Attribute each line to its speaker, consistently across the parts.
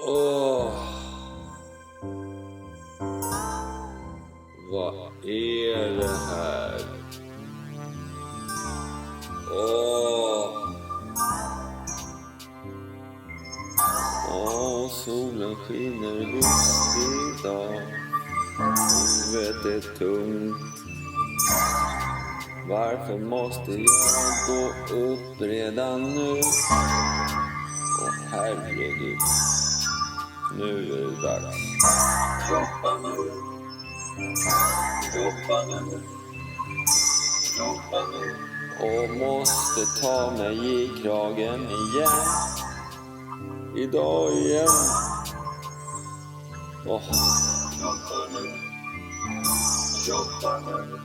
Speaker 1: Åh. Vad är det här? Solen skiner visst idag. Huvudet är tungt. Varför måste jag gå upp redan nu? Åh herregud. Nu är det dags.
Speaker 2: Jobba nu. Jobba nu. Jobba nu.
Speaker 1: Och måste ta mig i kragen igen. Idag igen.
Speaker 2: Jobba nu. Jobba nu.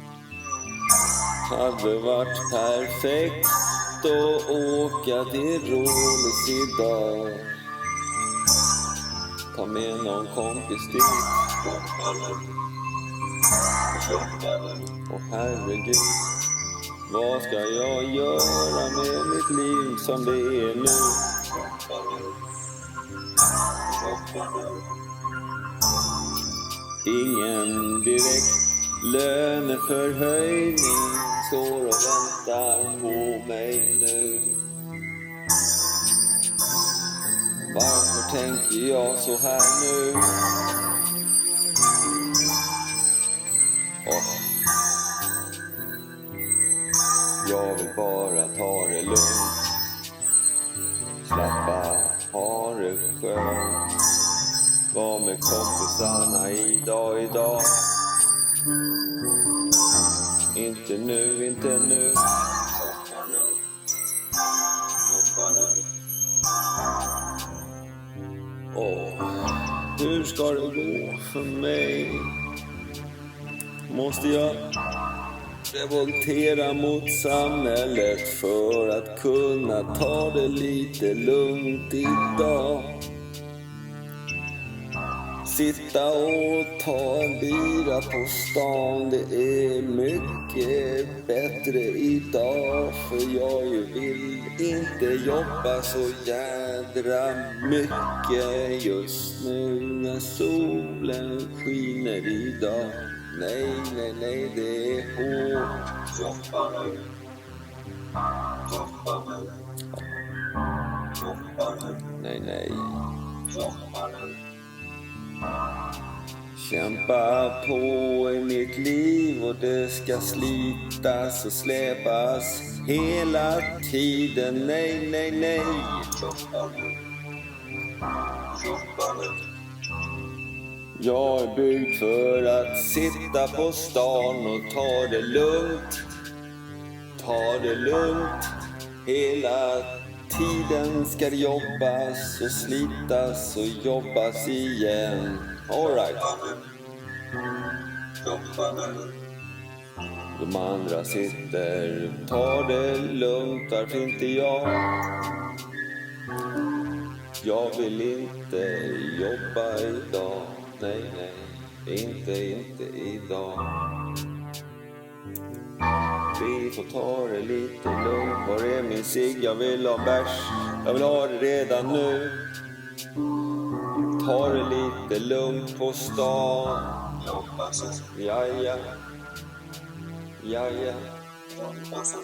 Speaker 1: Hade varit perfekt att åka till Rålis idag. Ta med någon kompis dit.
Speaker 2: Jobba nu. Jobba nu.
Speaker 1: Åh herregud. Vad ska jag göra med mitt liv som det är nu?
Speaker 2: Jobba nu. Jobba nu.
Speaker 1: Ingen direkt löneförhöjning står och väntar på mig nu. Varför tänker jag så här nu? Jag vill bara ta det lugnt. Slappa, ha det skönt. Var med kompisarna idag. Inte nu, inte nu.
Speaker 2: Jobba nu. Jobba nu.
Speaker 1: Hur ska det gå för mig? Måste jag revoltera mot samhället för att kunna ta det lite lugnt idag? Sitta och ta en bira på stan, det är mycket bättre idag. För jag vill inte jobba så jädra mycket just nu när solen skiner idag. Nej, det är hårt.
Speaker 2: Jobba nu. Jobba nu. Jobba nu.
Speaker 1: Nej.
Speaker 2: Jobba nu.
Speaker 1: Kämpa på i mitt liv och det ska slitas och släpas hela tiden. Nej.
Speaker 2: Jobba nu. Jobba nu.
Speaker 1: Jag är byggd för att sitta på stan och ta det lugnt. Ta det lugnt. Hela tiden ska det jobbas och slitas och jobbas igen. All right.
Speaker 2: Jobba nu.
Speaker 1: De andra sitter, tar det lugnt, varför inte jag? Jag vill inte jobba idag. Nej, inte idag. Vi får ta det lite lugnt. Var är min cigg? Jag vill ha bärs. Jag vill ha det redan nu. Ta det lite lugnt på stan.
Speaker 2: Jobba så.
Speaker 1: Ja.
Speaker 2: Jobba så.